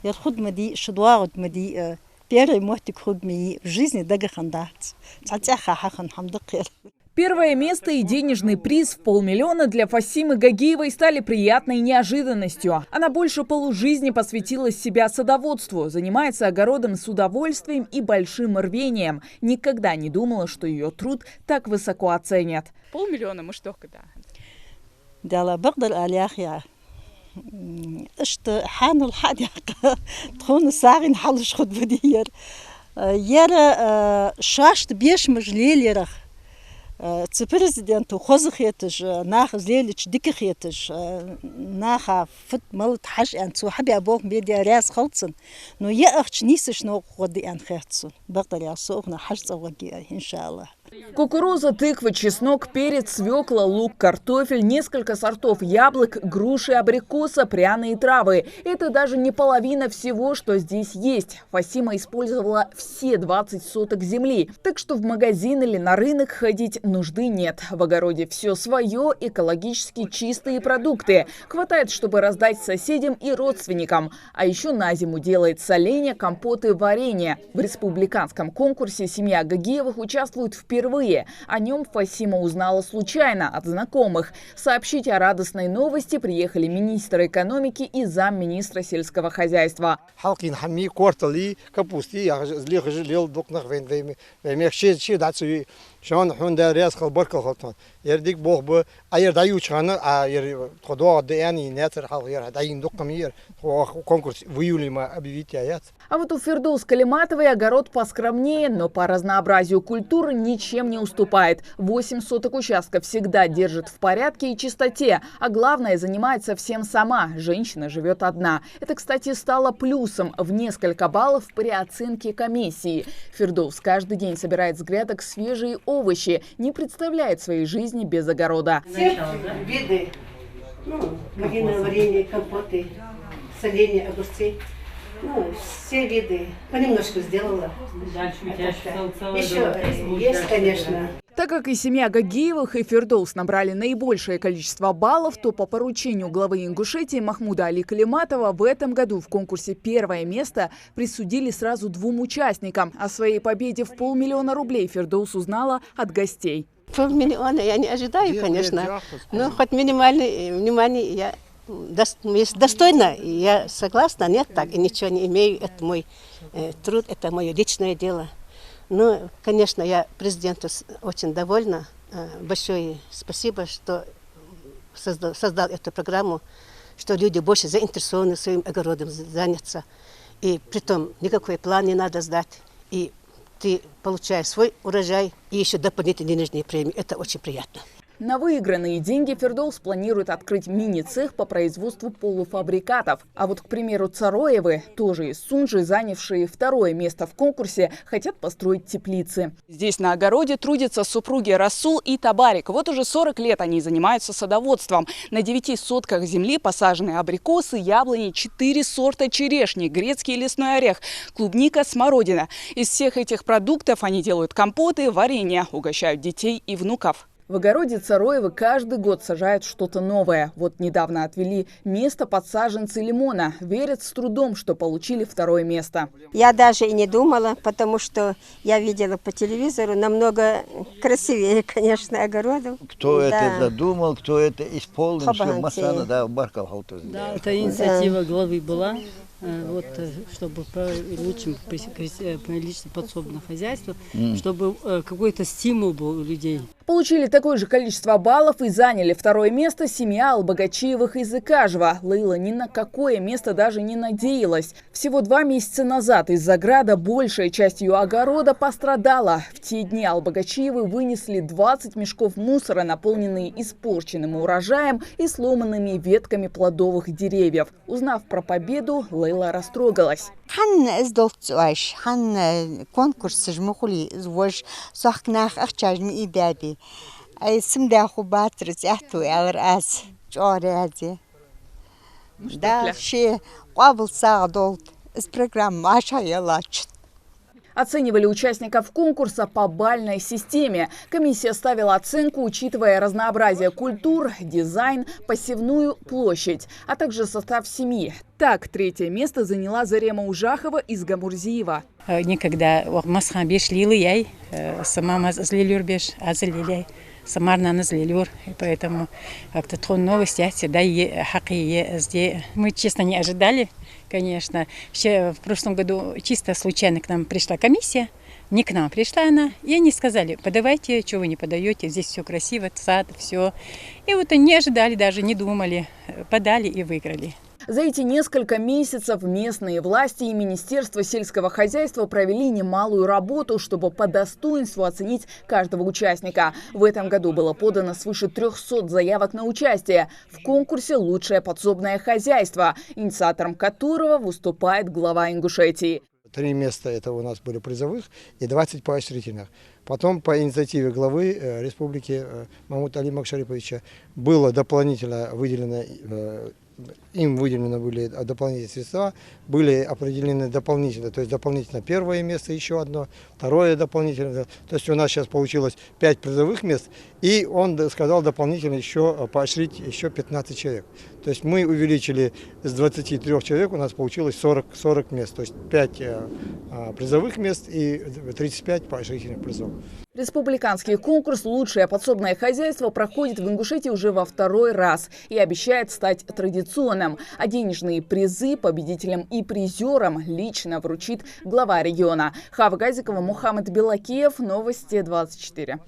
Я худма ди шудвагут мади первый мотик худми в жизни дагахандат. Цатяха хахан хамдакир. Первое место и денежный приз в 500 000 для Фасимы Гагиевой стали приятной неожиданностью. Она больше полужизни посвятила себя садоводству, занимается огородом с удовольствием и большим рвением. Никогда не думала, что ее труд так высоко оценят. 500 000 мы что когда? Да, багдал аляхия. Что ханул хадяка, тхун сагин халш худ будиер. Яра шашт беш мажлелерах. Президенту хозахетж нах злелич дикахетж наха фут малт хаш ан цу хаби абок медиа ряс холцен но я ахч нисеш но ходи ан херцу багдал я сохна хаш цаваги иншаллах. Кукуруза, тыква, чеснок, перец, свекла, лук, картофель, несколько сортов яблок, груши, абрикоса, пряные травы. Это даже не половина всего, что здесь есть. Фасима использовала все 20 соток земли. Так что в магазин или на рынок ходить нужды нет. В огороде все свое, экологически чистые продукты. Хватает, чтобы раздать соседям и родственникам. А еще на зиму делает соленья, компоты, варенье. В республиканском конкурсе семья Гагиевых участвует впервые. О нем Фасима узнала случайно от знакомых. Сообщить о радостной новости приехали министр экономики и замминистра сельского хозяйства. شان هنده ریاض خال برکل خالتان یردیک بخ با ایر دایو چانه ایر خدا دیانی نتر حال یر داین دکم یر конкурс в июле мы объявить. А вот у Фирдоус Калиматовой огород поскромнее, но по разнообразию культуры ничем не уступает. 8 соток участка всегда держит в порядке и чистоте. А главное, занимается всем сама. Женщина живет одна. Это, кстати, стало плюсом в несколько баллов при оценке комиссии. Фирдоус каждый день собирает с грядок свежие овощи. Не представляет своей жизни без огорода. Все виды, малиновое варенье, компоты, соленья, огурцы. Все виды. Понемножку сделала. Еще есть, конечно. Так как и семья Гагиевых, и Фирдоус набрали наибольшее количество баллов, то по поручению главы Ингушетии Махмуда Али Калиматова в этом году в конкурсе первое место присудили сразу 2 участникам. О своей победе в 500 000 рублей Фирдоус узнала от гостей. 500 000 я не ожидаю, конечно, но хоть минимальное внимание я достойно, я согласна, нет, так и ничего не имею, это мой труд, это мое личное дело. Ну, конечно, я президенту очень довольна. Большое спасибо, что создал эту программу, что люди больше заинтересованы своим огородом заняться. И притом никакой план не надо сдать. И ты получаешь свой урожай и еще дополнительные денежные премии. Это очень приятно. На выигранные деньги Фирдоус планирует открыть мини-цех по производству полуфабрикатов. А вот, к примеру, Цароевы, тоже из Сунжи, занявшие 2 место в конкурсе, хотят построить теплицы. Здесь на огороде трудятся супруги Расул и Табарик. Вот уже 40 лет они занимаются садоводством. На 9 сотках земли посажены абрикосы, яблони, 4 сорта черешни, грецкий лесной орех, клубника, смородина. Из всех этих продуктов они делают компоты, варенья, угощают детей и внуков. В огороде Цароевы каждый год сажают что-то новое. Вот недавно отвели место под саженцы лимона. Верят с трудом, что получили 2 место. Я даже и не думала, потому что я видела по телевизору намного красивее, конечно, огородов. Кто это задумал, кто это исполнил, все Масана, да, Баркал. Да, это инициатива главы была. Вот, чтобы лучше подсобное хозяйство, чтобы какой-то стимул был у людей. Получили такое же количество баллов и заняли 2 место семья Албагачиевых из Икажева. Лейла ни на какое место даже не надеялась. Всего 2 месяца назад из-за града большая часть ее огорода пострадала. В те дни Албагачиевы вынесли 20 мешков мусора, наполненные испорченным урожаем и сломанными ветками плодовых деревьев. Узнав про победу, Лейла растрогалась. Конкурс жмухули звож сахнах ахчажми и бяби. Ай сымдаху батрыц ахту алраз чорази. Да, ше қабыл сағдолт. Из программы аша ялачт. Оценивали участников конкурса по балльной системе. Комиссия ставила оценку, учитывая разнообразие культур, дизайн, посевную площадь, а также состав семьи. Так, 3-е место заняла Зарема Ужахова из Гамурзиева. Никогда масхан беш лилы яй, сама мазлилюр беш азлилей, самарна назлилюр, и поэтому как-то тон новости, всегда хаки здесь. Мы честно не ожидали. Конечно, в прошлом году чисто случайно к нам пришла комиссия, не к нам пришла она, и они сказали: подавайте, что вы не подаете, здесь все красиво, сад, все. И вот они не ожидали, даже не думали, подали и выиграли. За эти несколько месяцев местные власти и Министерство сельского хозяйства провели немалую работу, чтобы по достоинству оценить каждого участника. В этом году было подано свыше 300 заявок на участие в конкурсе «Лучшее подсобное хозяйство», инициатором которого выступает глава Ингушетии. 3 места это у нас были призовых и 20 поощрительных. Потом по инициативе главы республики Мамута Алимова Шариповича было дополнительно выделено, им выделены были дополнительные средства, были определены дополнительно, то есть дополнительно 1-е место, еще одно, 2-е дополнительно. То есть у нас сейчас получилось 5 призовых мест, и он сказал дополнительно еще поощрить еще 15 человек. То есть мы увеличили с 23 человек, у нас получилось 40 мест, то есть 5 призовых мест и 35 поощрительных призов. Республиканский конкурс «Лучшее подсобное хозяйство» проходит в Ингушетии уже во 2-й раз и обещает стать традиционным. А денежные призы победителям и призерам лично вручит глава региона. Хава Газикова, Мухаммед Белакиев, Новости 24.